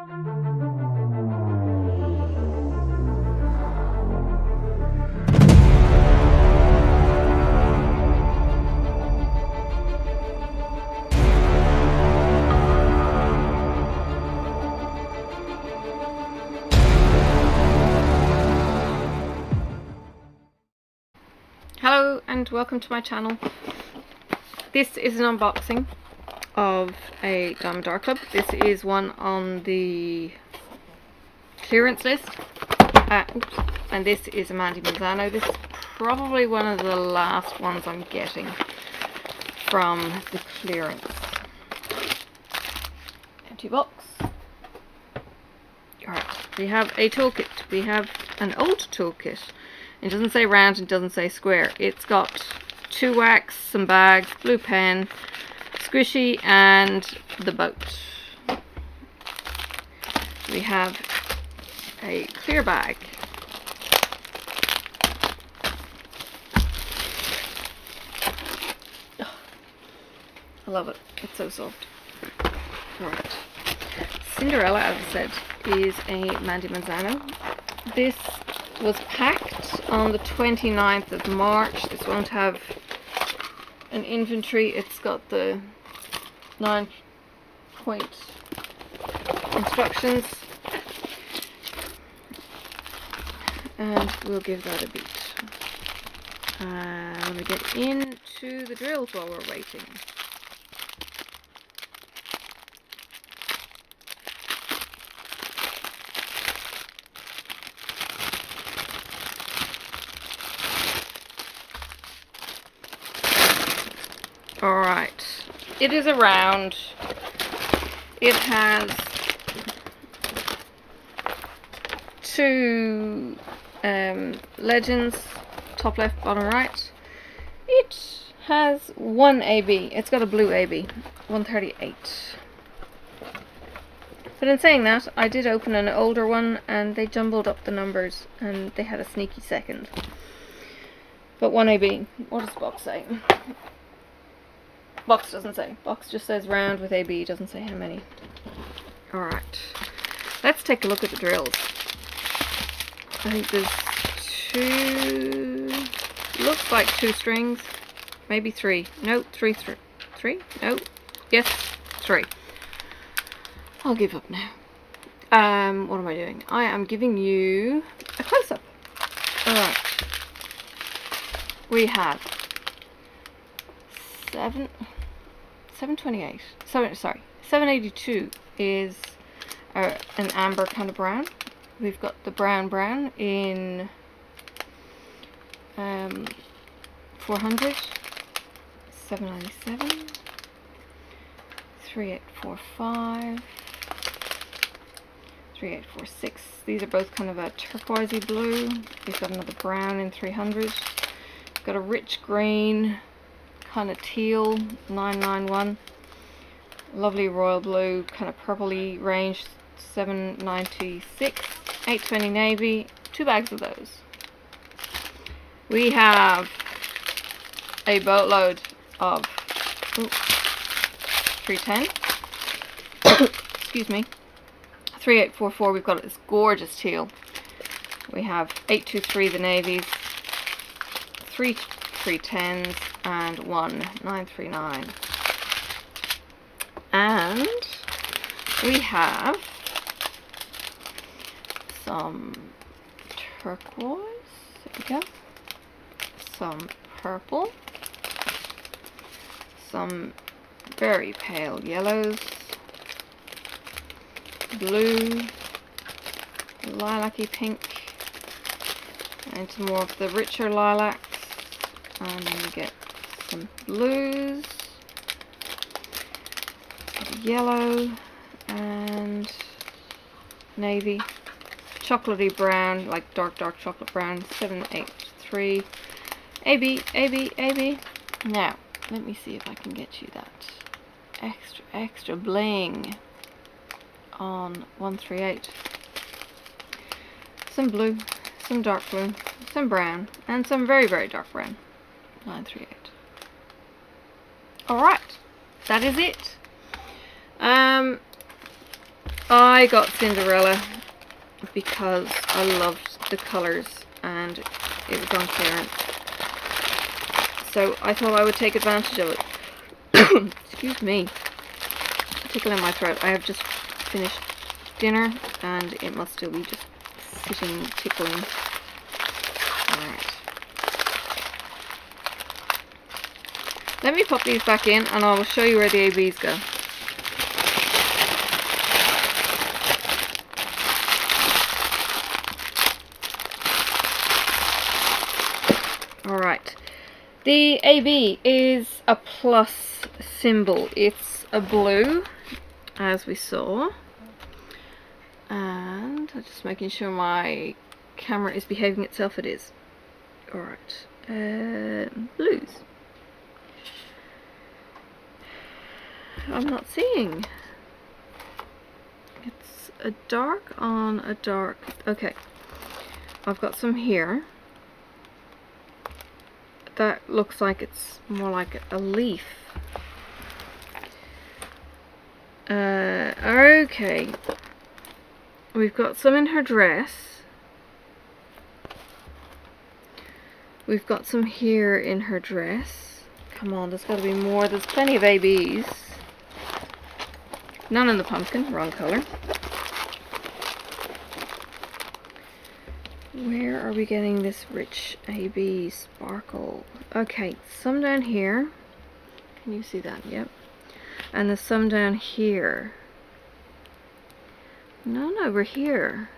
Hello and welcome to my channel. This is an unboxing of a Diamond Dark Club. This is one on the clearance list. Oops. And this is a Mandie Manzano. This is probably one of the last ones I'm getting from the clearance. Empty box. Alright, we have a toolkit. We have an old toolkit. It doesn't say round and doesn't say square. It's got 2 wax, some bags, blue pen, squishy, and the boat. We have a clear bag. Oh, I love it. It's so soft. Right. Cinderella, as I said, is a Mandie Manzano. This was packed on the 29th of March. This won't have an inventory. It's got the 9-point instructions, and we'll give that a beat. Let me get into the drills while we're waiting. Alright, it is a round. It has 2 legends, top left, bottom right. It has 1 AB. It's got a blue AB, 138. But in saying that, I did open an older one and they jumbled up the numbers and they had a sneaky second. But 1 AB. What does the box say? Box doesn't say. Box just says round with AB, doesn't say how many. Alright. Let's take a look at the drills. I think there's 2... looks like 2 strings. Maybe 3. No, 3. 3? No. Yes, 3. I'll give up now. What am I doing? I am giving you a close-up. Alright. We have 728. Sorry, 782 is an amber kind of brown. We've got the brown in 400, 797, 3845, 3846. These are both kind of a turquoisey blue. We've got another brown in 300. We've got a rich green, kind of teal, 991. Lovely royal blue, kind of purpley range, 796. 820 navy. 2 bags of those. We have a boatload of 310. Excuse me. 3844. We've got this gorgeous teal. We have 823, the navies, 3 310s, and 1 939. And we have some turquoise, there we go, some purple, some very pale yellows, blue, lilac-y pink, and some more of the richer lilacs, and then we get some blues, yellow, and navy, chocolatey brown, like dark chocolate brown, 783, AB. Now, let me see if I can get you that extra bling on 138. Some blue, some dark blue, some brown, and some very dark brown, 938. Alright, that is it. I got Cinderella because I loved the colours and it was on clearance. So I thought I would take advantage of it. Excuse me. Tickle in my throat. I have just finished dinner and it must still be just sitting tickling. Alright. Let me pop these back in and I will show you where the ABs go. Alright. The AB is a plus symbol. It's a blue, as we saw. And I'm just making sure my camera is behaving itself. It is. Alright. Blues. I'm not seeing. It's a dark on a dark. Okay. I've got some here. That looks like it's more like a leaf. Okay. We've got some in her dress. We've got some here in her dress. Come on, there's got to be more. There's plenty of ABs. None in the pumpkin, wrong color. Where are we getting this rich AB sparkle? Okay, some down here. Can you see that? Yep. And there's some down here. No, we're here.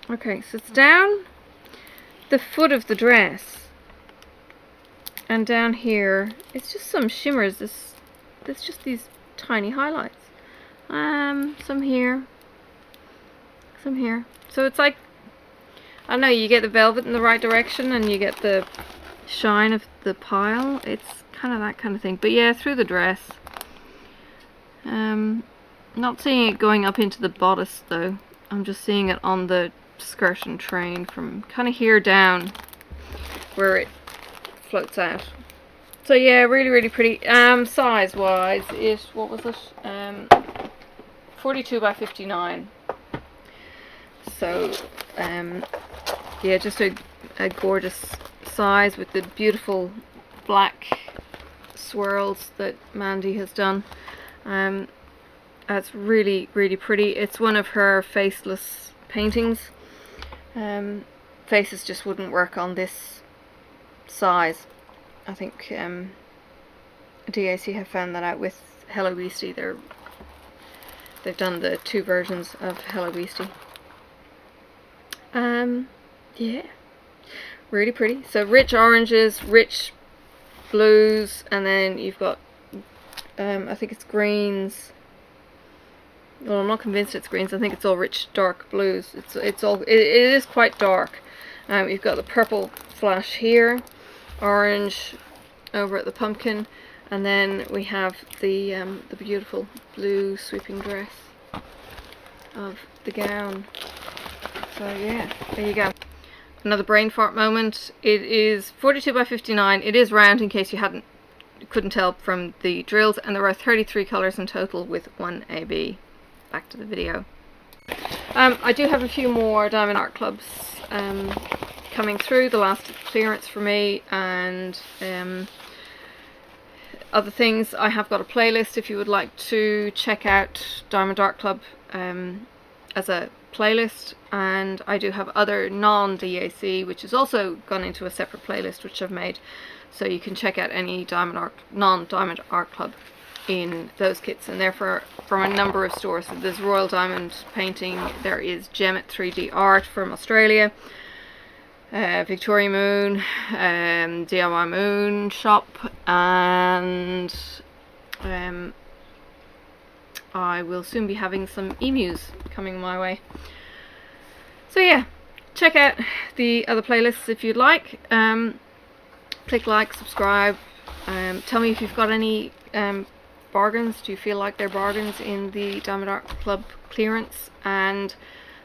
Okay, so it's down the foot of the dress. And down here, it's just some shimmers. There's just these tiny highlights. Some here. Some here. So it's like, I don't know, you get the velvet in the right direction and you get the shine of the pile. It's kind of that kind of thing. But yeah, through the dress. Not seeing it going up into the bodice though. I'm just seeing it on the skirt and train from kind of here down where it floats out. So yeah, really, really pretty. Size wise, what was it? 42 by 59. So yeah, just a gorgeous size with the beautiful black swirls that Mandie has done. That's really, really pretty. It's one of her faceless paintings. Faces just wouldn't work on this size. I think DAC have found that out with Hello Beastie. They've done the 2 versions of Hello Beastie. Yeah, really pretty. So rich oranges, rich blues, and then you've got I think it's greens. Well, I'm not convinced it's greens. I think it's all rich dark blues. It is quite dark. You've got the purple flash here, orange over at the pumpkin, and then we have the beautiful blue sweeping dress of the gown. So yeah, there you go. Another brain fart moment. It is 42 by 59. It is round in case you couldn't tell from the drills, and there are 33 colours in total with 1 AB. Back to the video. I do have a few more Diamond Art Clubs coming through. The last clearance for me, and other things. I have got a playlist if you would like to check out Diamond Art Club as a playlist, and I do have other non-DAC which has also gone into a separate playlist which I've made, so you can check out any non-Diamond Art Club in those kits, and therefore from a number of stores. So there's Royal Diamond Painting, there is Gem 3D Art from Australia, Victoria Moon, DIY Moon Shop, and I will soon be having some emus coming my way. So yeah, check out the other playlists if you'd like. Click like, subscribe, tell me if you've got any bargains. Do you feel like they're bargains in the Diamond Art Club clearance? And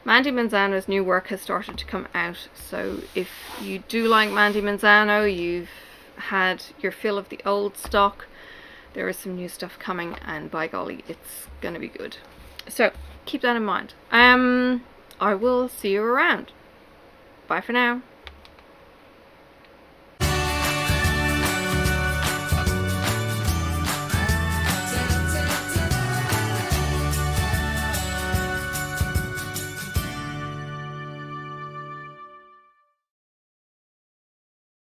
Mandie Manzano's new work has started to come out, so if you do like Mandie Manzano, you've had your fill of the old stock, there is some new stuff coming, and by golly, it's gonna be good. So keep that in mind. I will see you around. Bye for now.